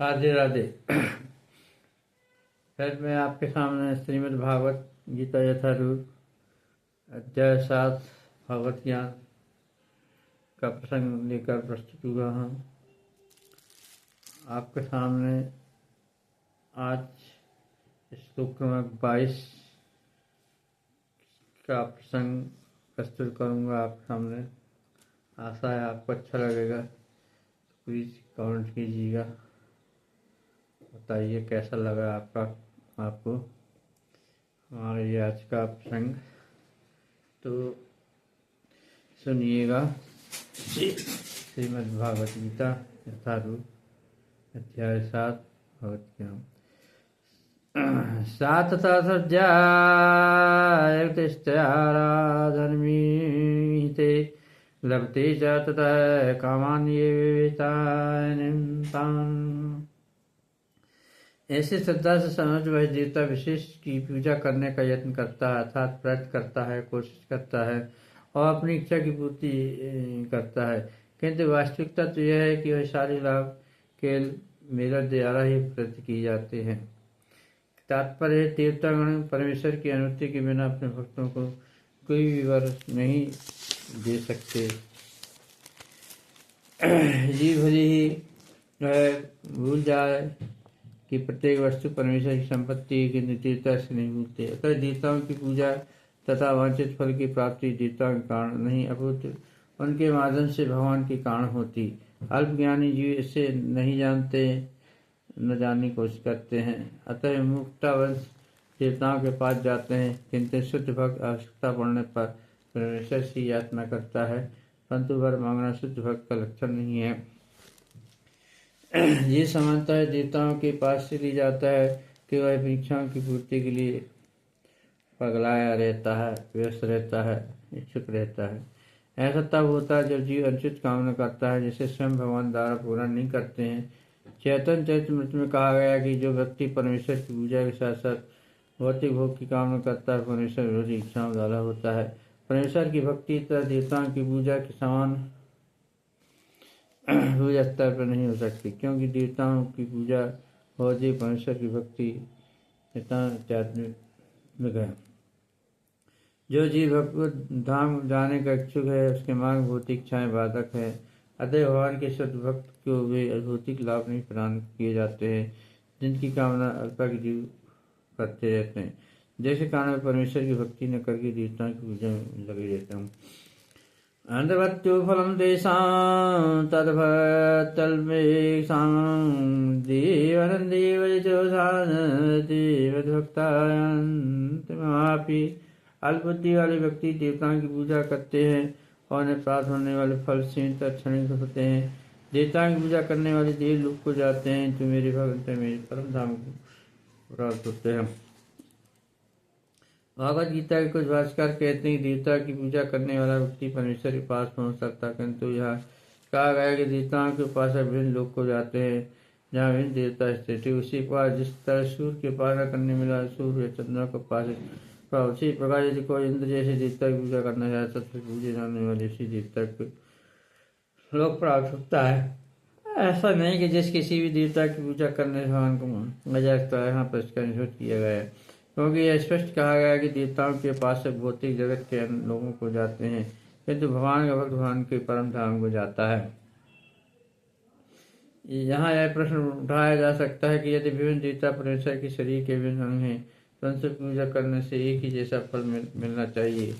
राधे राधे। फिर मैं आपके सामने श्रीमद् भागवत गीता यथारूप अध्याय 7 भगवत ज्ञान का प्रसंग लेकर प्रस्तुत हुआ हूँ। आपके सामने आज श्लोक क्रमांक 22 का प्रसंग प्रस्तुत करूँगा आपके सामने। आशा है आपको अच्छा लगेगा, तो प्लीज़ कमेंट कीजिएगा, बताइए कैसा लगा आपको हमारा ये आज का प्रसंग। तो सुनिएगा। श्रीमद् भागवत गीता यथारूप अध्याय 7 भगवत ज्ञान। 7 धर्मीते लभते च ततः कामान्ये विवेतान्। ऐसे श्रद्धा से समझ वह देवता विशेष की पूजा करने का यत्न करता है, अर्थात प्रयत्न करता है, कोशिश करता है और अपनी इच्छा की पूर्ति करता है, किंतु वास्तविकता तो यह है कि वह सारे लाभ केवल मेरा द्वारा ही प्राप्त किए जाते हैं। तात्पर्य देवतागण परमेश्वर की अनुमति के बिना अपने भक्तों को कोई भी वर नहीं दे सकते। जी भली ही वह भूल जाए कि प्रत्येक वस्तु परमेश्वर की संपत्ति है, किंतु देवता से नहीं भूलते। अतः देवताओं की पूजा तथा वांछित फल की प्राप्ति देवताओं के कारण नहीं, अपितु उनके माध्यम से भगवान के कारण होती। अल्पज्ञानी जीव इसे नहीं जानते, न जानने की कोशिश करते हैं। अतः मुक्तावंश देवताओं के पास जाते हैं, किंतु शुद्ध भक्त आवश्यकता पड़ने पर परमेश्वर से याचना करता है, परंतु वर मांगना शुद्ध भक्त का लक्षण नहीं है। ये समानता है देवताओं के पास से ली जाता है कि वह अपनी इच्छाओं की पूर्ति के लिए पगलाया रहता है, व्यस्त रहता है, इच्छुक रहता है। ऐसा तब होता है जब जीव अनुचित कामना करता है, जिसे स्वयं भगवान द्वारा पूरा नहीं करते हैं। चैतन्य चरितमृत में कहा गया कि जो व्यक्ति परमेश्वर की पूजा के साथ साथ भौतिक भोग की कामना करता है, परमेश्वर विरोधी इच्छाओं वाला होता है। परमेश्वर की भक्ति तथा देवताओं की पूजा के समान पूजा स्तर पर नहीं हो सकती, क्योंकि देवताओं की पूजा भौतिक, परमेश्वर की भक्ति आध्यात्मिक है। जो जीव भगवत धाम जाने का इच्छुक है, उसके मार्ग भौतिक इच्छाएं बाधक है। अतः भगवान के शुद्ध भक्त को वे भौतिक लाभ नहीं प्रदान किए जाते हैं, जिनकी कामना अल्पज्ञ जीव करते रहते हैं। जैसे कारण परमेश्वर की भक्ति न करके देवताओं की पूजा में लगे रहता हूँ। अंधवत्यो फलम तेषां तद्भक्तल्मेषां देवभक्तायन्तमापि। अल्पबुद्धि वाले व्यक्ति देवताओं की पूजा करते हैं और उन्हें प्राप्त होने वाले फल सीमित क्षणिक होते हैं। देवताओं की पूजा करने वाले देव लोक को जाते हैं, जो मेरे भक्त मेरे परम धाम को प्राप्त होते हैं। भगवद गीता के कुछ भाष्यकार कहते हैं कि देवता की पूजा करने वाला व्यक्ति परमेश्वर के पास पहुंच सकता है, किंतु यहाँ कहा गया कि देवताओं के पास विभिन्न लोग को जाते हैं जहाँ विभिन्न देवता स्थित है। उसी प्रकार जिस तरह सूर्य के पालना करने वाला सूर्य चंद्र को पास, उसी प्रकार यदि कोई इंद्र जैसे देवता की पूजा करना चाहता तो पूजे जाने वाले उसी देवता को लोक प्राप्त होता है। ऐसा नहीं कि जिस किसी भी देवता की पूजा करने से भगवान को मजा लगता है, यहाँ पर इसका निषेध किया गया है, क्योंकि यह स्पष्ट कहा गया कि देवताओं के पास से भौतिक जगत के लोगों को जाते हैं, किंतु भगवान का भक्त भगवान के परम धाम को जाता है। यहाँ यह प्रश्न उठाया जा सकता है कि यदि विभिन्न देवता परमेश्वर के शरीर के विभिन्न अंग हैं, तो उनसे पूजा करने से एक ही जैसा फल मिलना चाहिए,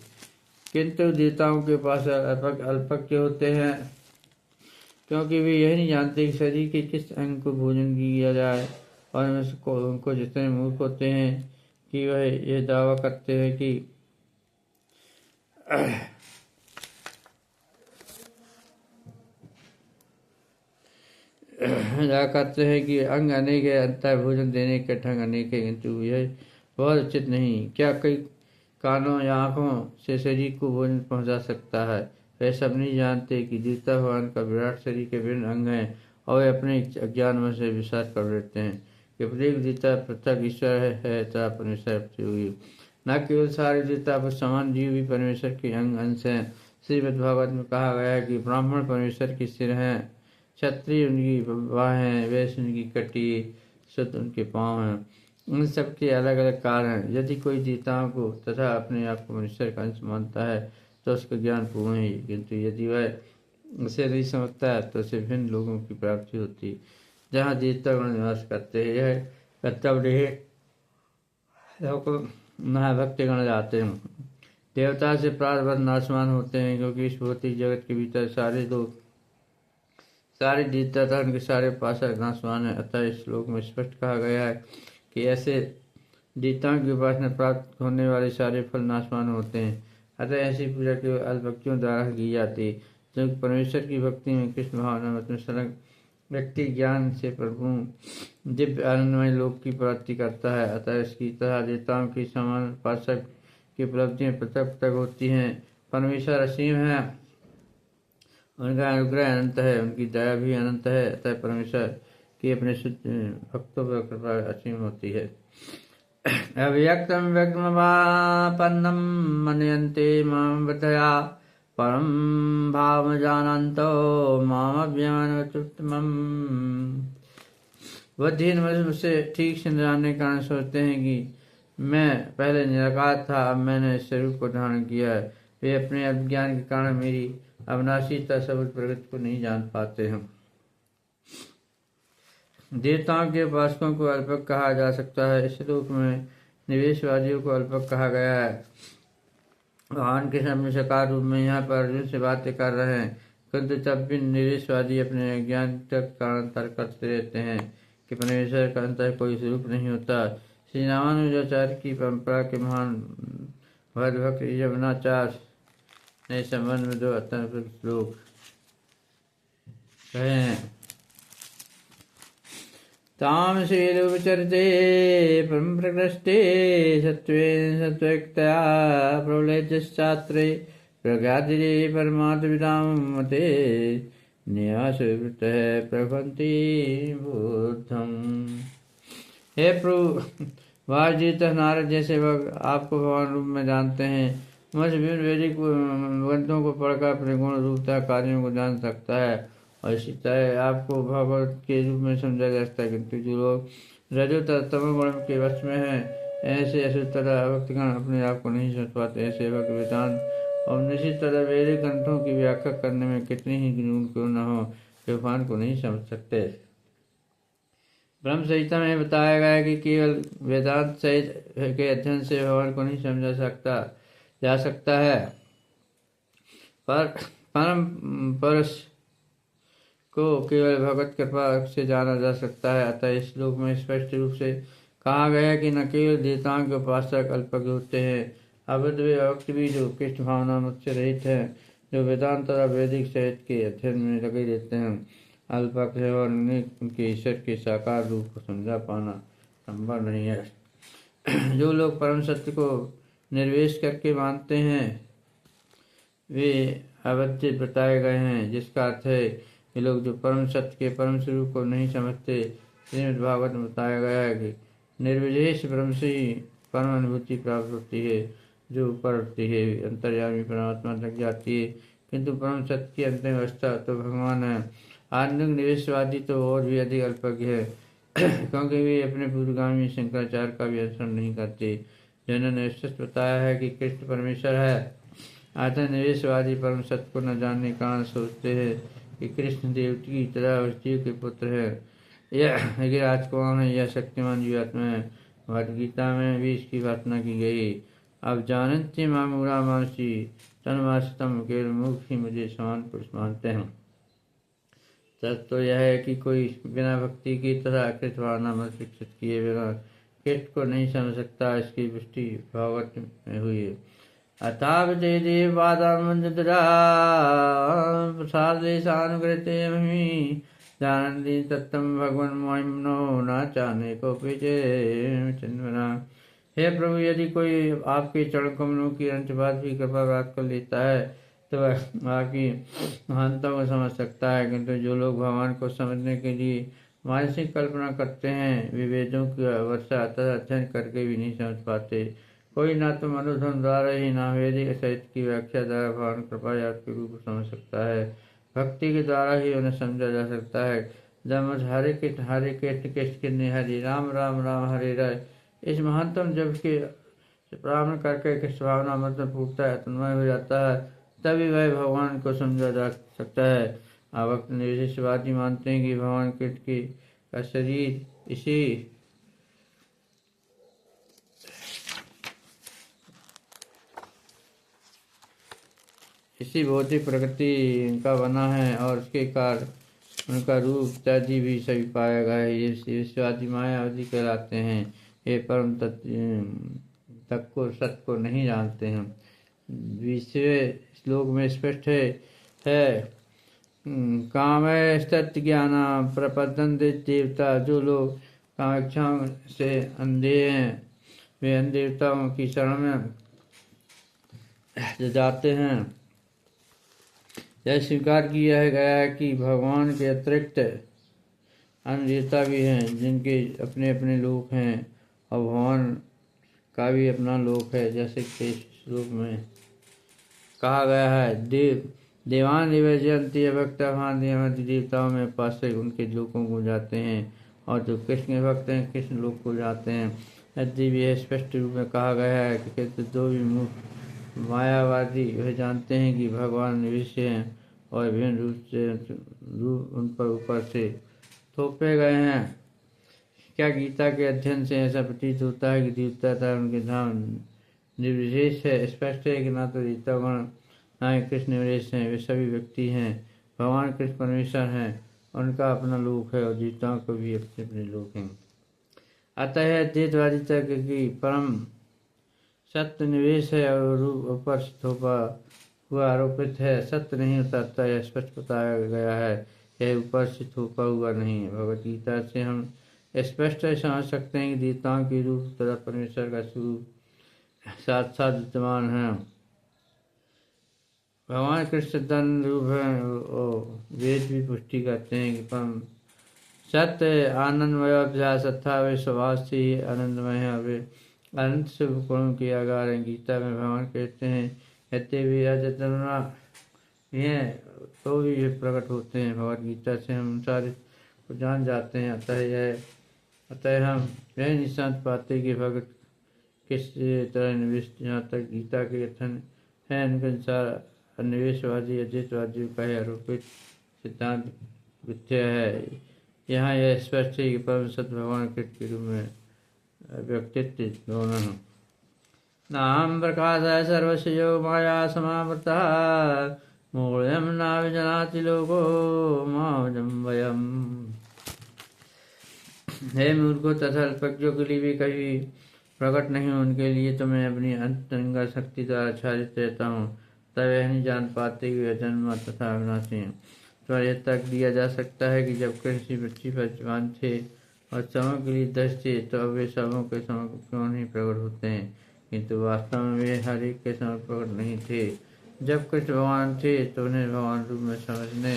किंतु देवताओं के पास अल्पज्ञ होते हैं, क्योंकि वे यह नहीं जानते कि शरीर के किस अंग को भोजन किया जाए, और उनको जितने मूर्ख होते हैं कि वह यह दावा करते हैं कि अंग अनेक है, अंतर भोजन देने के ढंग अनेक है, किंतु यह बहुत उचित नहीं। क्या कई कानों या आँखों से शरीर को भोजन पहुंचा सकता है? वे सब नहीं जानते कि देवता भगवान का विराट शरीर के विभिन्न अंग हैं, और वे अपने अज्ञान में से विश्वास कर लेते हैं कि प्रत्येक देवता पृथक ईश्वर है तथा परमेश्वर प्रतियोगी। न केवल सारे देवता पर समान जीव भी परमेश्वर के अंग अंश हैं। श्रीमद्भागवत में कहा गया है कि ब्राह्मण परमेश्वर के सिर हैं, क्षत्रिय उनकी बाहें, वैश्य उनकी कटी, शूद्र उनके पाँव हैं। इन सब के अलग अलग कारण हैं। यदि कोई देवताओं को तथा अपने आप को मनुष्य का अंश मानता है तो उसका ज्ञान पूर्ण ही, किंतु यदि वह उसे नहीं समझता है तो उसे भिन्न लोगों की प्राप्ति होती है जहाँ देवतागण निवास करते हैं। यह कर्तव्य है भक्तिगण जाते हैं। देवता से प्रारब्ध नाशवान होते हैं, क्योंकि इस भौतिक जगत के भीतर सारे लोग, सारे देवता तथा उनके सारे उपासक नाशवान है। अतः इस श्लोक में स्पष्ट कहा गया है कि ऐसे देवताओं की उपासना प्राप्त होने वाले सारे फल नाशवान होते हैं। अतः ऐसी पूजा केवल अल्पभक्तियों द्वारा की जाती है। जब परमेश्वर की भक्ति में कृष्ण भावना में संलग्न व्यक्ति ज्ञान से प्रभु दिव्य आनंदमय लोक की प्राप्ति करता है। अतः इसकी तथा देवताओं की समान उपासक की उपलब्धियां पृथक पृथक होती हैं। परमेश्वर असीम है, उनका अनुग्रह अनंत है, उनकी दया भी अनंत है। अतः परमेश्वर की अपने शुद्ध भक्तों पर कृपा असीम होती है। अव्यक्तम व्यक्तमवापन्नम मनयन्ते मां बुद्धया परम भाव जानन्तो मामव्यमनवतुत्तमम्। बुद्धिहीन मनुष्य मुझसे ठीक से न जानने के कारण सोचते हैं कि मैं पहले निराकार था, अब मैंने इस स्वरूप को धारण किया है। वे अपने अज्ञान के कारण मेरी अविनाशीता सबूत प्रगति को नहीं जान पाते हैं। देवताओं के उपासकों को अल्पक कहा जा सकता है। इस श्लोक में निवेशवादियों को अल्पक कहा गया है। भगवान के सामने साकार रूप में यहाँ पर अर्जुन से बातें कर रहे हैं, किंतु तब भी निवेशवादी अपने अज्ञान तक कारण तर्क करते रहते हैं कि परमेश्वर का अंतर कोई स्वरूप नहीं होता। श्री रामानुजाचार्य की परंपरा के महान भक्त यमुनाचार्य ने संबंध में 2 अत्यंत श्लोक कहे हैं। तामसीरूपचरिते परम प्रकृष्टे सत्त्वेन सत्त्वक्तया प्रबलैश्चात्रे प्रज्ञातिरे परमार्थविदां मते न्यासवृत्तः प्रभवन्ति बुद्धम्। हे प्रभु, वासुदेव नारद जैसे भक्त आपको भगवान रूप में जानते हैं। मुझ विभिन्न वैदिक ग्रंथों को पढ़कर अपने गुण रूपता कार्यों को जान सकता है, और इसी तरह आपको भगवत के रूप में समझा जा सकता है। किंतु जो लोग रजो तथा तमोगुण के वश में हैं, ऐसे असुर तथा भक्तगण अपने आप को नहीं समझ पाते। ऐसे भक्त वेदांत और निश्चित तरह वैदिक ग्रंथों की व्याख्या करने में कितनी ही गुण क्यों न हो, भगवान को नहीं समझ सकते। ब्रह्म संहिता में बताया गया है कि केवल वेदांत सहित के अध्ययन से भगवान को नहीं समझा जा सकता है, पर परम पुरुष को केवल भगवत कृपा से जाना जा सकता है। अतः इस श्लोक में स्पष्ट रूप से कहा गया है कि न केवल देवताओं के उपासक अल्पज्ञ होते हैं, अवध वे भक्त भी जो कृष्ण भावना मुझसे रहित है, जो वेदांत तथा वैदिक साहित्य के अध्ययन में लगे रहते हैं, अल्पज्ञ है और उनके ईश्वर के साकार रूप को समझा पाना संभव नहीं है। जो लोग परम सत्य को निर्वेश करके मानते हैं वे अवध्य बताए गए हैं, जिसका अर्थ है ये लोग जो परम सत्य के परम स्वरूप को नहीं समझते। श्रीमद् भागवत में बताया गया है कि निर्विशेष ब्रह्म से ही परम अनुभूति प्राप्त होती है, जो ऊपर उठती है, अंतर्यामी परमात्मा तक जाती है। किंतु परम सत्य की अंतिम अवस्था तो भगवान है। आधुनिक निवेशवादी तो और भी अधिक अल्पज्ञ है, क्योंकि वे अपने पूर्वगामी शंकराचार्य का भी अनुसरण नहीं करते, जिन्होंने स्पष्ट बताया है कि कृष्ण परमेश्वर है। अतः निवेशवादी परम सत्य को न जानने के कारण सोचते हैं कि कृष्ण देव की तरह शिव के पुत्र है, यह राजकुमार है, यह शक्तिमान जीवात्मा है। भगवद गीता में भी इसकी प्रार्थना की गई। अब जानते मामूरा मानसी तन्मास्तम केवल मुख ही मुझे समान पुरुष मानते हैं। तब तो यह है कि कोई बिना भक्ति की तथा कृत भावना में शिक्षित किए बिना कृष्ण को नहीं समझ सकता। इसकी पुष्टि भागवत में हुई है। अथावते देवपादामंजरा प्रसादेशानुगृते मही जानन्ति तत्तम भगवन् महिम्नो न चाने कोपि चिन्वना। हे प्रभु, यदि कोई आपके चरण कमलों की अंशपात भी कृपा प्राप्त कर लेता है तो वह आपकी महानता को समझ सकता है, किंतु जो लोग भगवान को समझने के लिए मानसिक कल्पना करते हैं वे वेदों की वर्षा तथा अध्ययन करके भी नहीं समझ पाते। कोई ना तो मनुधन द्वारा ही ना वैदिक साहित्य की व्याख्या द्वारा भगवान कृपा याद के रूप को समझ सकता है। भक्ति के द्वारा ही उन्हें समझा जा सकता है। जब मुझ हरे कृष्ण कृष्ण हरि राम राम राम हरे राय इस महत्तम जब के प्रारंभ करके कृष्ण भावना मतलब फूटता है, तन्मय हो जाता है, तभी वह भगवान को समझा जा सकता है। भक्त निर्विशेषवादी मानते हैं कि भगवान कृष्ण का शरीर इसी भौतिक प्रकृति का बना है और उसके कारण उनका रूप इत्यादि भी सभी पाया गया है। ये विश्वादी मायावादी कहलाते हैं। ये परम तत्व को सत्य को नहीं जानते हैं। 20वें श्लोक में स्पष्ट है काम सत्य ज्ञान प्रपद्यन्ते देवता। जो लोग कामेच्छाओं से अंधे हैं वे अन्य देवताओं की शरण में जाते हैं। यह स्वीकार किया गया है कि भगवान के अतिरिक्त अन्य देवता भी हैं जिनके अपने अपने लोक हैं और भगवान का भी अपना लोक है। जैसे कि श्लोक में कहा गया है देवान निवेजयन्ति भक्ता देवताओं में उपासक उनके लोकों को जाते हैं और जो कृष्ण के भक्त हैं कृष्ण लोक को जाते हैं। यदि भी यह स्पष्ट रूप में कहा गया है कि दो भी मुख मायावादी वह जानते हैं कि भगवान निविष्य हैं और विभिन्न रूप उन पर ऊपर से थोपे गए हैं। क्या गीता के अध्ययन से ऐसा प्रतीत होता है कि देवता था उनके धाम निर्विशेष है? स्पष्ट है कि ना तो देवतागण ना ही कृष्ण निर्विशेष हैं, वे सभी व्यक्ति हैं। भगवान कृष्ण परमेश्वर हैं, उनका अपना लोक है और देवताओं को भी अपने अपने लोक हैं। अतः अद्वैतवादी तर्क की परम सत्य निवेश है और रूप ऊपर से थोपा हुआ आरोपित है। सत्य नहीं होता, यह स्पष्ट बताया गया है। यह ऊपर से थोपा हुआ नहीं है। भगवत गीता से हम स्पष्ट समझ सकते हैं कि देवताओं के रूप तथा परमेश्वर का स्वरूप साथ साथ विद्यमान है। भगवान कृष्ण दंड रूप है और वेद भी पुष्टि करते हैं कि परम सत्य आनंदमय अभ्यास तथा वे स्वभाव से ही आनंदमय है। वे अनंत शुभ गुणों के आगार हैं। गीता में भगवान कहते हैं यद्य भी अचेतना हैं तो भी ये प्रकट होते हैं। भगवत गीता से हम सारे को जान जाते हैं। अतः हम यह निशांत पाते कि भगत किस तरह निवेश यहाँ तक गीता के कथन है उनके अनुसार निवेशवादी अद्वैतवादियों का आरोपित सिद्धांत मिथ्या है। यहाँ यह स्पष्ट है कि परम सत्य भगवान कृष्ण के रूप में व्यक्तित्व दोनों हैं। नाम प्रकाश है सर्वस्व योग माया समावृता मूल्यम ना विजनाति लोको मावजम वयम। हे मूर्खों तथा अल्पज्ञों के लिए भी कभी प्रकट नहीं हो, उनके लिए तो मैं अपनी अंतरंगा शक्ति द्वारा आच्छादित रहता हूँ। तब यह नहीं जान पाते कि वे जन्म तथा अविनाशी हैं। तो यह तर्क दिया जा सकता है कि जब कृष्ण पृथ्वी पर जवान थे और समों के लिए दस थे तो अब वे सबों के समय क्यों नहीं प्रकट होते हैं, किंतु वास्तव में वे हर एक के समय प्रकट नहीं थे। जब कृष्ण भगवान थे तो उन्हें भगवान रूप में समझने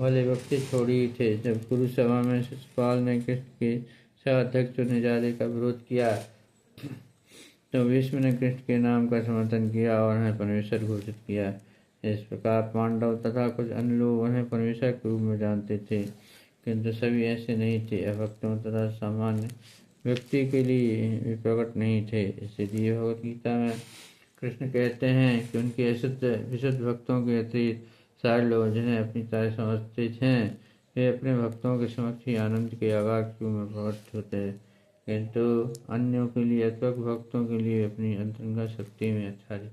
वाले व्यक्ति थोड़ी ही थे। जब गुरु सभा में शिशुपाल ने कृष्ण के सभाध्यक्ष निजारे का विरोध किया तो भीष्म ने कृष्ण के नाम का समर्थन किया और उन्हें परमेश्वर घोषित किया। इस प्रकार पांडव तथा कुछ अन्य लोग उन्हें परमेश्वर के रूप में जानते थे, किंतु सभी ऐसे नहीं थे। अभक्तों तथा सामान्य व्यक्ति के लिए वे प्रकट नहीं थे। इसलिए भगवत गीता में कृष्ण कहते हैं कि उनके विशुद्ध भक्तों के अतिरिक्त सारे लोग जिन्हें अपनी तरह समझते हैं वे अपने भक्तों के समक्ष ही आनंद के आगार क्यों में प्रकट होते हैं, किंतु अन्यों के लिए अथवा भक्तों के लिए अपनी अंतरंगा शक्ति में आच्छादित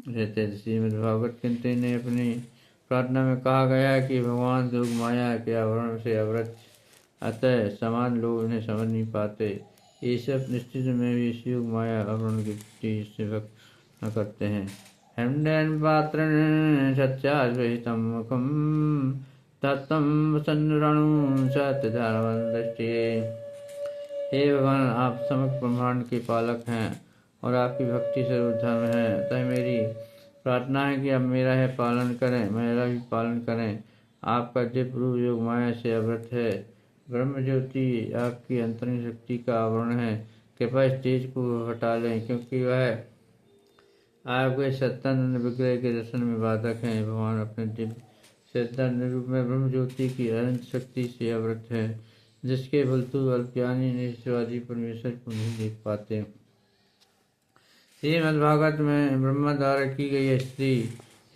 रहते हैं। श्रीमद्भागवत कीर्तन ने अपनी प्रार्थना में कहा गया है कि भगवान योग माया के आवरण से अवरत, अतः समान लोग उन्हें समझ नहीं पाते। ये सब निश्चित में भी इस योग माया आवरण की प्रति से भक्त न करते हैं। हेमडेन पात्रण सत्याद्वैतम मुखम तत्तम सन्नरणु सत्यधर्मं दृष्टिये। हे भगवान, आप समग्र ब्रह्मांड के पालक हैं और आपकी भक्ति सर्वधर्म है। अतः मेरी प्रार्थना है कि आप मेरा है पालन करें, मेरा भी पालन करें। आपका दिव्य रूप योग माया से अवृत है। ब्रह्म ज्योति आपकी अंतरिंग शक्ति का आवरण है। कृपया इस तेज को हटा लें, क्योंकि वह आपके सत्यानंद विग्रह के दर्शन में बाधक हैं। भगवान अपने दिव्य सत्यानंद रूप में ब्रह्म ज्योति की अनंत शक्ति से अवृत है, जिसके फलतू अल्पज्ञानी निष्ठवादी परमेश्वर को नहीं देख पाते। श्रीमद्भागवत में ब्रह्मा द्वारा की गई स्त्री,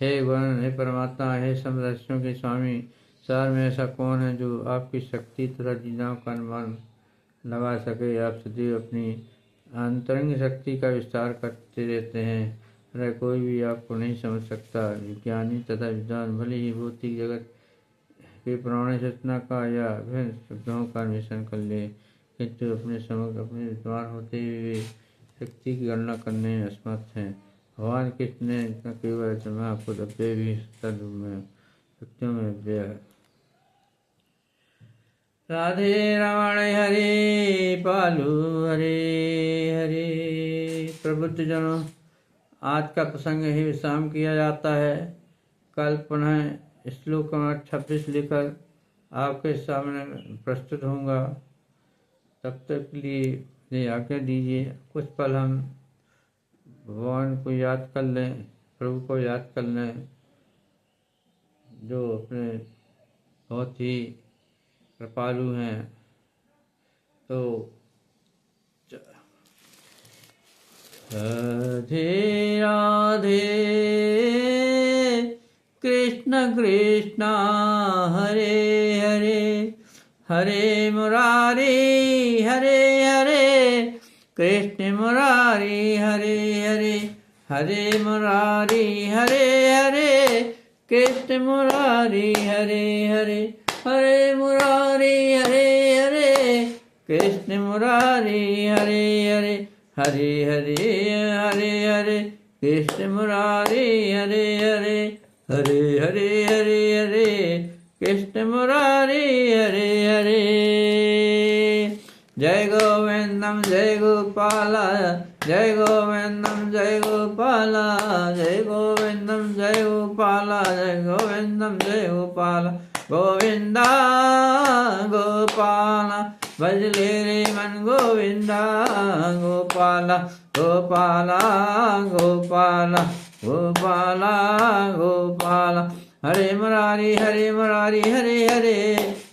हे गण, हे परमात्मा, हे समदर्शियों के स्वामी, सार में ऐसा कौन है जो आपकी शक्ति तथा लीलाओं का अनुमान लगा सके। आप सदैव अपनी अंतरंग शक्ति का विस्तार करते रहते हैं, अरे कोई भी आपको नहीं समझ सकता। विज्ञानी तथा विद्वान भले ही भौतिक जगत के पुराने सूचना का या विभिन्न शब्दों का अन्वेषण कर ले, किंतु अपने समग्र अपने विद्वान होते हुए शक्ति की गणना करने में असमर्थ हैं। भगवान कृष्ण ने इतना केवल जमा खुद अव्यय भी सत्तर रूप में शक्तियों में अव्यय है। राधे रमण हरे पालू हरे हरे। प्रबुद्ध जनों, आज का प्रसंग ही विश्राम किया जाता है। कल पुनः श्लोक नंबर 26 लेकर आपके सामने प्रस्तुत होऊंगा। तब तक के लिए आज्ञा दीजिए। कुछ पल हम भगवान को याद कर लें, प्रभु को याद कर लें, जो अपने बहुत ही कृपालु हैं। तो राधे राधे कृष्ण कृष्ण हरे हरे, हरे मुरारी हरे हरे, कृष्ण मुरारी हरे हरे, हरे मुरारी हरे हरे, कृष्ण मुरारी हरे हरे, हरे मुरारी हरे हरे, कृष्ण मुरारी हरे हरे, हरे हरे हरे हरे, कृष्ण मुरारी हरे हरे, हरे हरे हरे हरे, कृष्ण मुरारी हरे हरे। जय गोविंदम जय गोपाला, जय गोविंदम जय गोपाला, जय गोविंदम जय गोपाला, जय गोविंदम जय गोपाला, गोविंदा गोपाला भज ले रे मन, गोविंदा गोपाला, गोपाला गोपाला, गोपाला गोपाला, हरे मुरारी हरे मुरारी हरे हरे,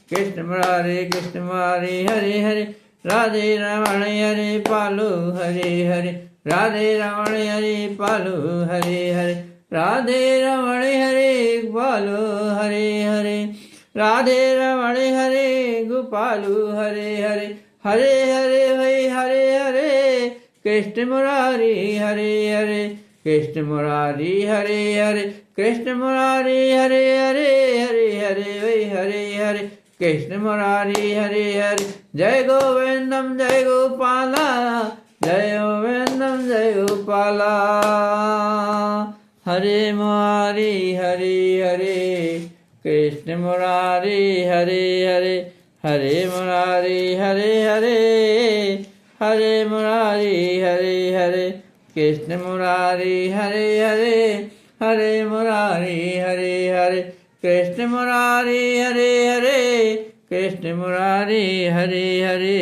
कृष्ण मुरारी हरे हरे, राधे रमण हरे पालू हरे हरे, राधे रमण हरे पालू हरे हरे, राधे रमण हरे पालू हरे हरे, राधे रमण हरे गोपालू हरे हरे, हरे हरे हरे हरे, कृष्ण मुरारी हरे हरे, कृष्ण मुरारी हरे हरे, कृष्ण मुरारी हरे हरे, हरे हरे हरे हरे, कृष्ण मुरारी हरे हरे, जय गोविंदम जय गोपाला, जय गोविंदम जय गोपाला, हरे मुरारी हरे हरे, कृष्ण मुरारी हरे हरे, हरे मुरारी हरे हरे, हरे मुरारी हरे हरे, कृष्ण मुरारी हरे हरे, हरे मुरारी हरे हरे, कृष्ण मुरारी हरे हरे, कृष्ण मुरारी हरे हरे।